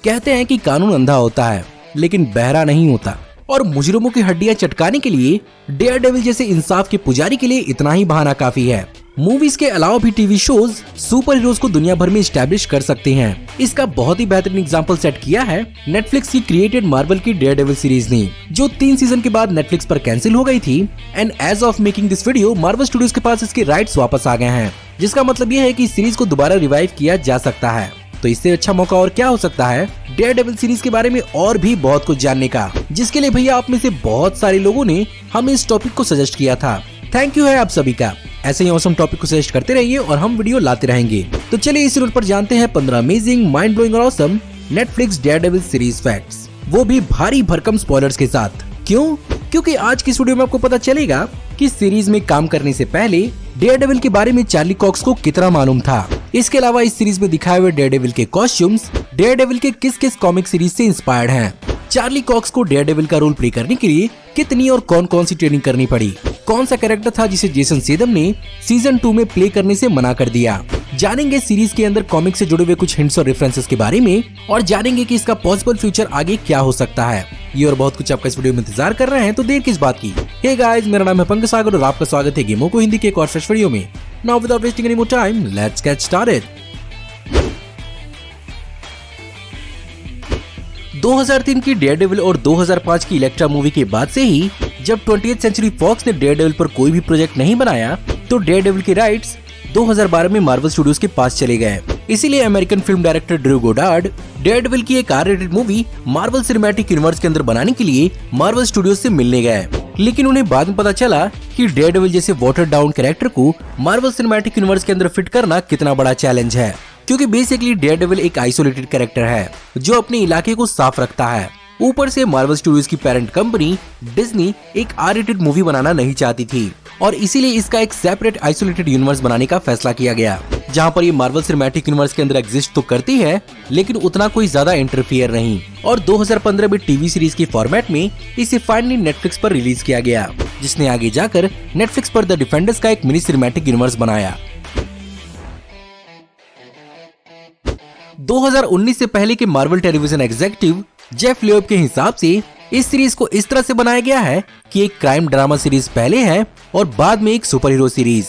कहते हैं कि कानून अंधा होता है लेकिन बहरा नहीं होता, और मुजरिमों की हड्डियां चटकाने के लिए डेयरडेविल जैसे इंसाफ के पुजारी के लिए इतना ही बहाना काफी है। मूवीज के अलावा भी टीवी शोज सुपर हीरोज को दुनिया भर में स्टैब्लिश कर सकते हैं। इसका बहुत ही बेहतरीन एग्जांपल सेट किया है नेटफ्लिक्स की क्रिएटेड मार्वल की डेयरडेविल सीरीज ने, जो 3 सीजन के बाद नेटफ्लिक्स पर कैंसिल हो गई थी। And as of making this video Marvel Studios के पास इसके राइट्स वापस आ गए हैं, जिसका मतलब ये है कि इस सीरीज को दोबारा रिवाइव किया जा सकता है। तो इससे अच्छा मौका और क्या हो सकता है डेयरडेविल सीरीज के बारे में और भी बहुत कुछ जानने का, जिसके लिए भैया आप में से बहुत सारे लोगों ने हमें इस टॉपिक को सजेस्ट किया था। थैंक यू है आप सभी का। ऐसे ही ऑसम टॉपिक को सजेस्ट करते रहिए और हम वीडियो लाते रहेंगे। तो चलिए इस नोट पर जानते हैं 15 अमेजिंग, माइंड ब्लोइंग और awesome Netflix Daredevil series facts, वो भी भारी भरकम स्पॉयलर्स के साथ। क्यों? क्योंकि आज की इस वीडियो में आपको पता चलेगा कि सीरीज में काम करने से पहले डेयरडेविल के बारे में चार्ली कॉक्स को कितना मालूम था। इसके अलावा इस सीरीज में दिखाए हुए डेयरडेविल के कॉस्ट्यूम्स डेयरडेविल के किस किस कॉमिक सीरीज से इंस्पायर्ड हैं। चार्ली कॉक्स को डेयरडेविल का रोल प्ले करने के लिए कितनी और कौन कौन सी ट्रेनिंग करनी पड़ी, कौन सा कैरेक्टर था जिसे जेसन स्टेथम ने सीजन 2 में प्ले करने से मना कर दिया। जानेंगे सीरीज के अंदर कॉमिक से जुड़े हुए कुछ हिंट्स और रेफरेंसेस के बारे में, और जानेंगे कि इसका पॉसिबल फ्यूचर आगे क्या हो सकता है। ये और बहुत कुछ आपका इस वीडियो में इंतजार कर रहे हैं, तो देर किस बात की। हे गाइस, मेरा नाम है पंकज सागर और आपका स्वागत है गेमों को हिंदी के एक और फ्रेश वीडियो में। Now without wasting any more time, let's get started. 2003 की डेयरडेविल और 2005 की इलेक्ट्रा मूवी के बाद से ही जब 20th सेंचुरी फॉक्स ने डेयरडेविल पर कोई भी प्रोजेक्ट नहीं बनाया, तो डेयरडेविल के राइट्स 2012 में मार्वल स्टूडियोज के पास चले गए। इसीलिए American film director Drew Goddard Daredevil की एक R-रेटेड मूवी मार्वल सिनेमैटिक यूनिवर्स के अंदर बनाने के लिए मार्वल स्टूडियोज से मिलने गए। लेकिन उन्हें बाद में पता चला कि डेयरडेविल जैसे वाटर डाउन कैरेक्टर को मार्वल सिनेमैटिक यूनिवर्स के अंदर फिट करना कितना बड़ा चैलेंज है, क्योंकि बेसिकली डेयरडेविल एक आइसोलेटेड कैरेक्टर है जो अपने इलाके को साफ रखता है। ऊपर से मार्वल स्टूडियोज की पेरेंट कंपनी डिज्नी एक R-रेटेड मूवी बनाना नहीं चाहती थी, और इसीलिए इसका एक सेपरेट आइसोलेटेड यूनिवर्स बनाने का फैसला किया गया, जहां पर ये मार्वल सिनेमैटिक यूनिवर्स के अंदर एग्जिस्ट तो करती है लेकिन उतना कोई ज्यादा इंटरफियर नहीं। और 2015 में टीवी सीरीज के फॉर्मेट में इसे फाइनली नेटफ्लिक्स पर रिलीज किया गया, जिसने आगे जाकर नेटफ्लिक्स पर द डिफेंडर्स का एक मिनी सिनेमैटिक यूनिवर्स बनाया। 2019 से पहले के मार्वल टेलीविजन एग्जीक्यूटिव जेफ लियोब के हिसाब से इस सीरीज को इस तरह से बनाया गया है कि एक क्राइम ड्रामा सीरीज पहले है और बाद में एक सुपर हीरो सीरीज।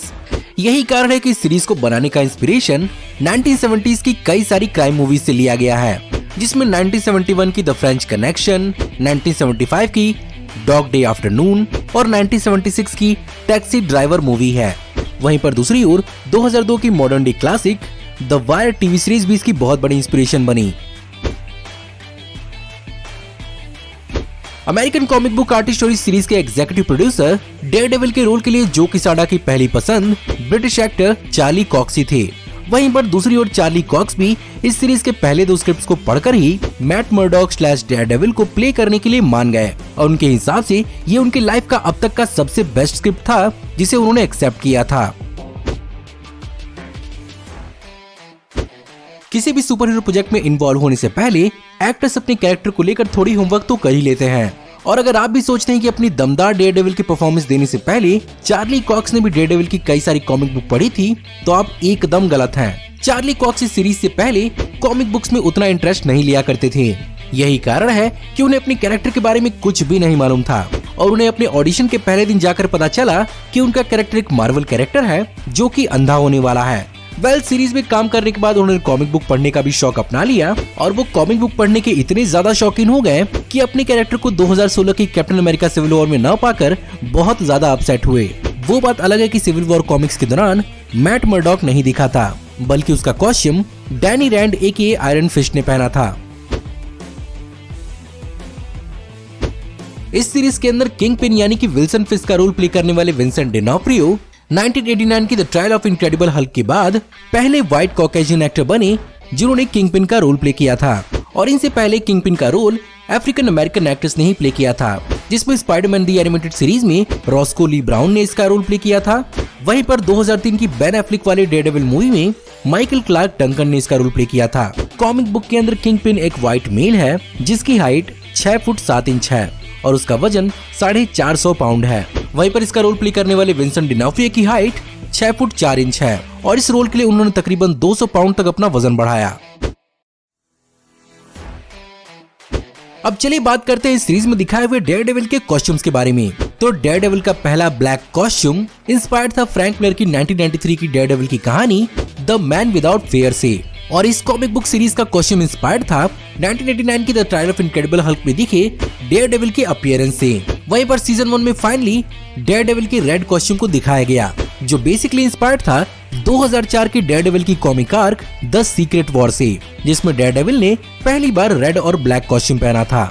यही कारण है कि इस सीरीज को बनाने का इंस्पिरेशन 1970s की कई सारी क्राइम मूवीज से लिया गया है, जिसमें 1971 की द फ्रेंच कनेक्शन, 1975 की डॉग डे आफ्टरनून और 1976 की टैक्सी ड्राइवर मूवी है। वहीं पर दूसरी ओर 2002 की modern day classic the wire TV series भी इसकी बहुत बड़ी इंस्पिरेशन बनी। American comic book artist story series के एग्जीक्यूटिव प्रोड्यूसर डेयरडेविल के रोल के लिए जो किसाडा की पहली पसंद ब्रिटिश एक्टर चार्ली कॉक्स ही थे। वहीं पर दूसरी ओर चार्ली कॉक्स भी इस सीरीज के पहले 2 स्क्रिप्ट्स को पढ़कर ही मैट मर्डॉक / डेयरडेविल को प्ले करने के लिए मान गए, और उनके हिसाब से ये उनकी लाइफ का अब तक का सबसे बेस्ट स्क्रिप्ट था जिसे उन्होंने एक्सेप्ट किया था। किसी भी सुपर हीरो प्रोजेक्ट में इन्वॉल्व होने से पहले एक्टर्स अपने कैरेक्टर को लेकर थोड़ी होमवर्क तो कर ही लेते हैं, और अगर आप भी सोचते हैं कि अपनी दमदार डेयरडेविल की परफॉर्मेंस देने से पहले चार्ली कॉक्स ने भी डेयरडेविल की कई सारी कॉमिक बुक पढ़ी थी, तो आप एकदम गलत हैं। चार्ली कॉक्स इस सीरीज से पहले कॉमिक बुक्स में उतना इंटरेस्ट नहीं लिया करते थे। यही कारण है कि उन्हें अपने कैरेक्टर के बारे में कुछ भी नहीं मालूम था, और उन्हें अपने ऑडिशन के पहले दिन जाकर पता चला कि उनका कैरेक्टर एक मार्वल कैरेक्टर है जो कि अंधा होने वाला है। सीरीज में काम करने के बाद उन्होंने कॉमिक बुक पढ़ने का भी शौक अपना लिया, और वो कॉमिक बुक पढ़ने के इतने ज्यादा शौकीन हो गए कि अपने कैरेक्टर को 2016 की कैप्टन अमेरिका सिविल वॉर में न पाकर बहुत ज्यादा अपसेट हुए। वो बात अलग है कि सिविल वॉर कॉमिक्स के दौरान मैट मर्डॉक नहीं दिखा था, बल्कि उसका costume Danny Rand AKA Iron Fist ने पहना था। इस सीरीज के अंदर किंगपिन यानी कि विल्सन फिस्क का रोल प्ले करने वाले विंसेंट डेनोफ्रियो 1989 की the trial of incredible Hulk के बाद पहले व्हाइट कॉकेशियन एक्टर बने जिन्होंने किंगपिन का रोल प्ले किया था, और इनसे पहले किंगपिन का रोल अफ्रीकन अमेरिकन एक्ट्रेस ने ही प्ले किया था, जिसमें स्पाइडरमैन दी एनिमेटेड सीरीज में रॉस्को ली ब्राउन ने इसका रोल प्ले किया था। वहीं पर 2003 की बेन एफ्लिक वाली डेयरडेविल मूवी में माइकल क्लार्क डंकन ने इसका रोल प्ले किया था। कॉमिक बुक के अंदर किंगपिन एक व्हाइट मेल है जिसकी हाइट 6 फुट 7 इंच है और उसका वजन 450 पाउंड है। वहीं पर इसका रोल प्ले करने वाले विंसेंट डिनोफ्रियो की हाइट 6 फुट 4 इंच है और इस रोल के लिए उन्होंने तकरीबन 200 पाउंड तक अपना वजन बढ़ाया। अब चलिए बात करते हैं इस सीरीज में दिखाए हुए डेयरडेविल के कॉस्ट्यूम्स के बारे में। तो डेयरडेविल का पहला ब्लैक कॉस्ट्यूम इंस्पायर्ड था फ्रैंक मिलर की 1993 की डेयरडेविल की कहानी द मैन विदाउट फेयर से, और इस कॉमिक बुक सीरीज का कॉस्ट्यूम इंस्पायर्ड था 1989 की the trial of incredible Hulk में दिखे डेयरडेविल के अपीयरेंस से। वहीं पर सीजन 1 में फाइनली डेयरडेविल के रेड कॉस्ट्यूम को दिखाया गया, जो बेसिकली इंस्पायर्ड था 2004 की डेयरडेविल की comic arc the secret war से, जिसमें डेयरडेविल ने पहली बार रेड और ब्लैक कॉस्ट्यूम पहना था।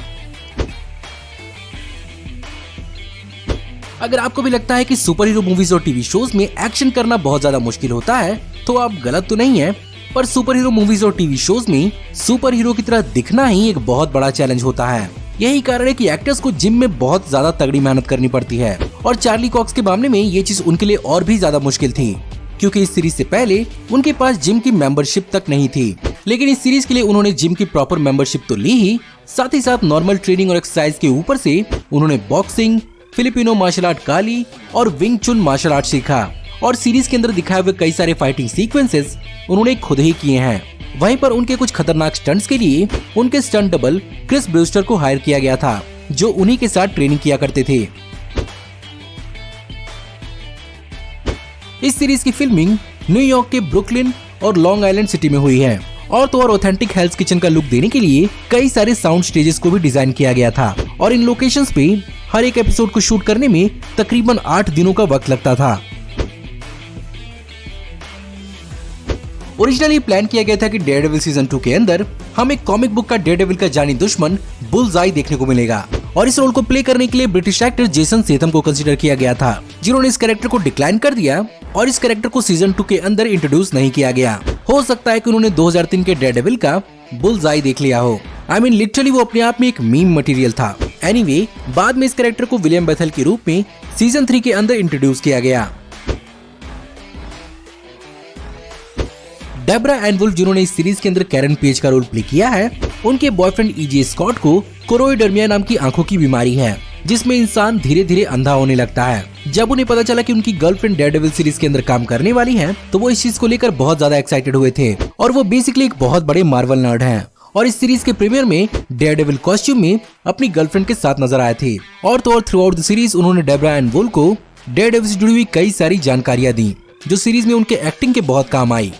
अगर आपको भी लगता है कि सुपर हीरो मूवीज और टीवी शोज में एक्शन करना बहुत ज्यादा मुश्किल होता है, तो आप गलत तो नहीं है, पर सुपर हीरो मूवीज और टीवी शोज में सुपर हीरो की तरह दिखना ही एक बहुत बड़ा चैलेंज होता है। यही कारण है कि एक्टर्स को जिम में बहुत ज्यादा तगड़ी मेहनत करनी पड़ती है, और चार्ली कॉक्स के मामले में ये चीज उनके लिए और भी ज्यादा मुश्किल थी, क्योंकि इस सीरीज से पहले उनके पास जिम की मेंबरशिप तक नहीं थी। लेकिन इस सीरीज के लिए उन्होंने जिम की प्रॉपर मेंबरशिप तो ली ही, साथ ही साथ नॉर्मल ट्रेनिंग और एक्सरसाइज के ऊपर से उन्होंने बॉक्सिंग, फिलिपिनो मार्शल आर्ट काली और विंग चुन मार्शल आर्ट सीखा, और सीरीज के अंदर दिखाए हुए कई सारे फाइटिंग सीक्वेंसेस उन्होंने खुद ही किए हैं। वहीं पर उनके कुछ खतरनाक स्टंट्स के लिए उनके स्टंट डबल क्रिस ब्रूस्टर को हायर किया गया था, जो उन्हीं के साथ ट्रेनिंग किया करते थे। इस सीरीज की फिल्मिंग न्यूयॉर्क के ब्रुकलिन और लॉन्ग आइलैंड सिटी में हुई है, और तो और ऑथेंटिक हेल्स किचन का लुक देने के लिए कई सारे साउंड स्टेजेस को भी डिजाइन किया गया था, और इन लोकेशंस पे हर एक एपिसोड को शूट करने में तकरीबन 8 दिनों का वक्त लगता था। ओरिजिनली प्लान किया गया था कि डेयरडेविल सीजन 2 के अंदर हमें कॉमिक बुक का डेयरडेविल का जानी दुश्मन बुलजाई देखने को मिलेगा, और इस रोल को प्ले करने के लिए ब्रिटिश एक्टर जेसन सेथम को कंसीडर किया गया था, जिन्होंने इस कैरेक्टर को डिक्लाइन कर दिया और इस कैरेक्टर को सीजन 2 के अंदर इंट्रोड्यूस नहीं किया गया। हो सकता है कि उन्होंने 2003 के डेयरडेविल का बुलजाई देख लिया हो। लिटरली वो अपने आप में एक मीम मटेरियल था। एनीवे, बाद में इस कैरेक्टर को विलियम बेथल के रूप में सीजन 3 के अंदर इंट्रोड्यूस किया गया। डेब्रा एन वुल्फ, जिन्होंने इस सीरीज के अंदर कैरन पेज का रोल प्ले किया है, उनके बॉयफ्रेंड ईजे स्कॉट को कोरोइडर्मिया नाम की आंखों की बीमारी है, जिसमें इंसान धीरे धीरे अंधा होने लगता है। जब उन्हें पता चला कि उनकी गर्लफ्रेंड डेयरडेविल सीरीज के अंदर काम करने वाली है, तो वो इस चीज को लेकर बहुत ज्यादा एक्साइटेड हुए थे, और वो बेसिकली एक बहुत बड़े मार्वल नर्ड हैं, और इस सीरीज के प्रीमियर में डेयरडेविल कॉस्ट्यूम में अपनी गर्लफ्रेंड के साथ नजर आए थे। और तो और थ्रू आउट द सीरीज उन्होंने डेब्रा एन वुल्फ को डेयरडेविल से जुड़ी हुई कई सारी जानकारियां दी, जो सीरीज में उनके एक्टिंग के बहुत काम आई।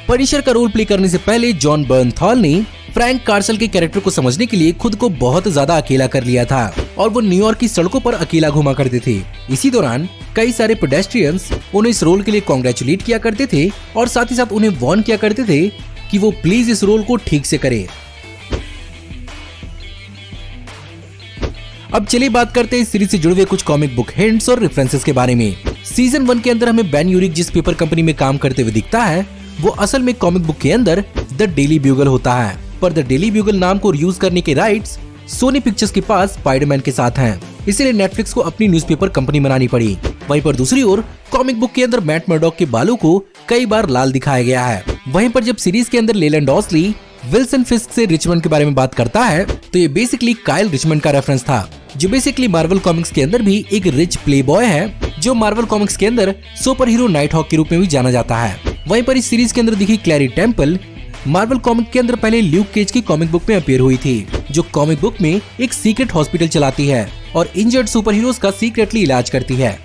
पनिशर का रोल प्ले करने से पहले जॉन बर्नथॉल ने फ्रैंक कार्सल के कैरेक्टर को समझने के लिए खुद को बहुत ज्यादा अकेला कर लिया था, और वो न्यूयॉर्क की सड़कों पर अकेला घुमा करते थे। इसी दौरान कई सारे पेडेस्ट्रियंस उन्हें इस रोल के लिए कॉन्ग्रेचुलेट किया करते थे, और साथ ही साथ उन्हें वार्न किया करते थे कि वो प्लीज इस रोल को ठीक से करे। अब चलिए बात करते हैं इस सीरीज से जुड़े हुए कुछ कॉमिक बुक हिंट्स और रेफरेंसेस के बारे में। सीजन 1 के अंदर हमें बेन यूरिक जिस पेपर कंपनी में काम करते हुए दिखता है, वो असल में कॉमिक बुक के अंदर द डेली ब्यूगल होता है, पर द डेली ब्यूगल नाम को यूज करने के राइट्स सोनी पिक्चर्स के पास स्पाइडरमैन के साथ हैं, इसलिए नेटफ्लिक्स को अपनी न्यूज़पेपर कंपनी बनानी पड़ी। वहीं पर दूसरी ओर कॉमिक बुक के अंदर मैट मर्डॉक के बालों को कई बार लाल दिखाया गया है। वहीं पर जब सीरीज के अंदर लेलैंड ऑस्ली विल्सन फिस्क से रिचमंड के बारे में बात करता है, तो ये बेसिकली काइल रिचमंड का रेफरेंस था, जो बेसिकली मार्वल कॉमिक्स के अंदर भी एक रिच प्ले बॉय है, जो मार्वल कॉमिक्स के अंदर सुपर हीरो नाइट हॉक के रूप में भी जाना जाता है। वहीं पर इस सीरीज के अंदर दिखी क्लैरी टेम्पल मार्वल कॉमिक के अंदर पहले ल्यूक केज की कॉमिक बुक में अपीयर हुई थी, जो कॉमिक बुक में एक सीक्रेट हॉस्पिटल चलाती है और इंजर्ड सुपर हीरोज का सीक्रेटली इलाज करती है।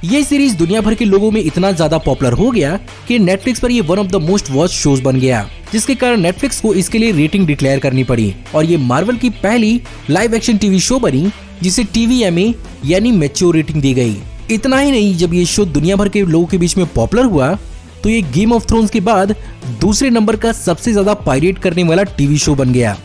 ये सीरीज दुनिया भर के लोगों में इतना ज्यादा पॉपुलर हो गया कि नेटफ्लिक्स पर ये one of the most watch shows बन गया, जिसके कारण नेटफ्लिक्स को इसके लिए रेटिंग डिक्लेयर करनी पड़ी, और ये मार्वल की पहली लाइव एक्शन टीवी शो बनी जिसे TVMA यानी मैच्योर रेटिंग दी गई। इतना ही नहीं, जब ये शो दुनिया भर के लोगों के बीच में पॉपुलर हुआ, तो ये गेम ऑफ थ्रोन्स के बाद दूसरे नंबर का सबसे ज्यादा पायरेट करने वाला टीवी शो बन गया।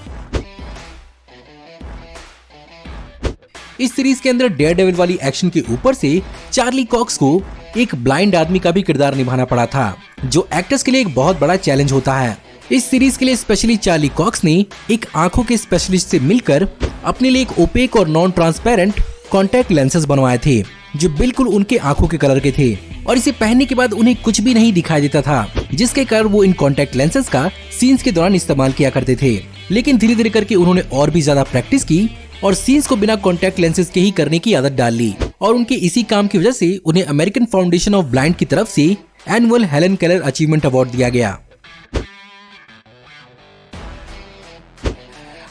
इस सीरीज के अंदर डेयरडेविल वाली एक्शन के ऊपर से चार्ली कॉक्स को एक ब्लाइंड आदमी का भी किरदार निभाना पड़ा था, जो एक्टर्स के लिए एक बहुत बड़ा चैलेंज होता है। इस सीरीज के लिए स्पेशली चार्ली कॉक्स ने एक आंखों के स्पेशलिस्ट से मिलकर अपने लिए एक ओपेक और नॉन ट्रांसपेरेंट कॉन्टैक्ट लेंसेज बनवाए थे, जो बिल्कुल उनके आंखों के कलर के थे, और इसे पहनने के बाद उन्हें कुछ भी नहीं दिखाई देता था, जिसके कारण वो इन कॉन्टैक्ट लेंसेज का सीन्स के दौरान इस्तेमाल किया करते थे। लेकिन धीरे धीरे करके उन्होंने और भी ज्यादा प्रैक्टिस की और सीन्स को बिना कॉन्टैक्ट लेंसेज के ही करने की आदत डाल ली, और उनके इसी काम की वजह से उन्हें अमेरिकन फाउंडेशन ऑफ ब्लाइंड की तरफ से annual Helen Keller achievement award दिया गया।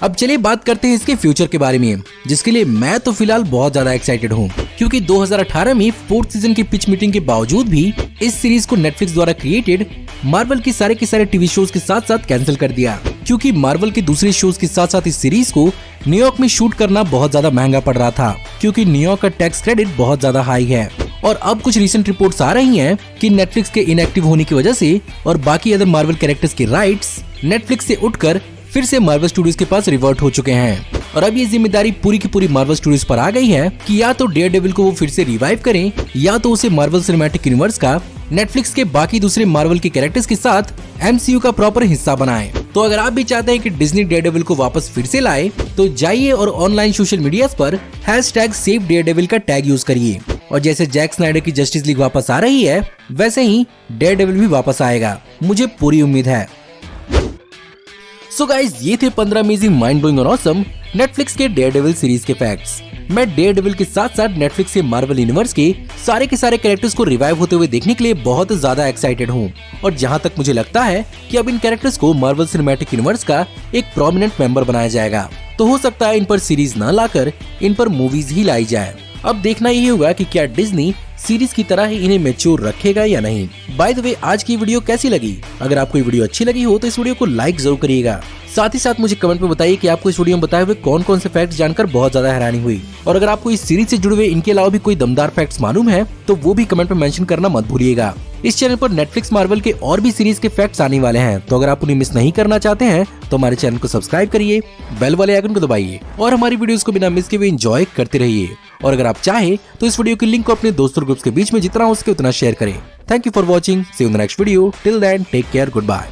अब चलिए बात करते हैं इसके फ्यूचर के बारे में, जिसके लिए मैं तो फिलहाल बहुत ज्यादा एक्साइटेड हूँ, क्योंकि 2018 में 4th सीजन की पिच मीटिंग के बावजूद भी इस सीरीज को नेटफ्लिक्स द्वारा क्रिएटेड मार्वल के सारे टीवी शोज के साथ साथ कैंसिल कर दिया, क्योंकि मार्वल के दूसरे शोज के साथ साथ इस सीरीज को न्यूयॉर्क में शूट करना बहुत ज्यादा महंगा पड़ रहा था, क्योंकि न्यूयॉर्क का टैक्स क्रेडिट बहुत ज्यादा हाई है। और अब कुछ रिसेंट रिपोर्ट्स आ रही हैं कि नेटफ्लिक्स के इनएक्टिव होने की वजह से और बाकी अदर मार्वल कैरेक्टर्स के राइट्स नेटफ्लिक्स से उठकर फिर से मार्वल स्टूडियोज के पास रिवर्ट हो चुके हैं। और अब ये जिम्मेदारी पूरी की पूरी मार्वल स्टूडियोज पर आ गई है कि या तो डेयरडेविल को वो फिर से रिवाइव करें या तो उसे मार्वल सिनेमैटिक यूनिवर्स का नेटफ्लिक्स के बाकी दूसरे मार्वल के कैरेक्टर्स के साथ MCU का प्रॉपर हिस्सा बनाएं। तो अगर आप भी चाहते हैं कि डिज्नी डेयरडेविल को वापस फिर से लाए तो जाइए और ऑनलाइन सोशल मीडिया पर #SaveDaredevil का टैग यूज करिए। और जैसे जैक स्नाइडर की जस्टिस लीग वापस आ रही है, वैसे ही डेयरडेविल भी वापस आएगा, मुझे पूरी उम्मीद है। सो गाइज, ये थे 15 अमेजिंग, माइंड ब्लोइंग और ऑसम नेटफ्लिक्स के डेयरडेविल सीरीज के फैक्ट्स। मैं डेयरडेविल के साथ साथ नेटफ्लिक्स के मार्वल यूनिवर्स के सारे कैरेक्टर्स को रिवाइव होते हुए देखने के लिए बहुत ज्यादा एक्साइटेड हूँ। और जहाँ तक मुझे लगता है कि अब इन कैरेक्टर्स को मार्वल सिनेमैटिक यूनिवर्स का एक प्रोमिनेंट मेंबर बनाया जाएगा, तो हो सकता है इन पर सीरीज न लाकर इन पर मूवीज ही लाई जाए। अब देखना यही होगा कि क्या डिज्नी सीरीज की तरह ही इन्हें मैच्योर रखेगा या नहीं। बाय द वे, आज की वीडियो कैसी लगी? अगर आपको ये वीडियो अच्छी लगी हो तो इस वीडियो को लाइक जरूर करिएगा। साथ ही साथ मुझे कमेंट में बताइए कि आपको इस वीडियो में बताए हुए कौन कौन से फैक्ट्स जानकर बहुत ज्यादा हैरानी हुई। और अगर आपको इस सीरीज से जुड़े हुए इनके अलावा भी कोई दमदार फैक्ट्स मालूम है तो वो भी कमेंट में मेंशन करना मत भूलिएगा। इस चैनल पर नेटफ्लिक्स मार्वल के और भी सीरीज के फैक्ट्स आने वाले हैं, तो अगर आप उन्हें मिस नहीं करना चाहते हैं तो हमारे चैनल को सब्सक्राइब करिए, बेल वाले आइकन को दबाइए और हमारी वीडियोस को बिना मिस के हुए एंजॉय करते रहिए। और अगर आप चाहें तो इस वीडियो की लिंक को अपने दोस्तों ग्रुप्स के बीच में जितना हो सके उतना शेयर करें। Thank you for watching, see you in the next video, till then take care, good bye.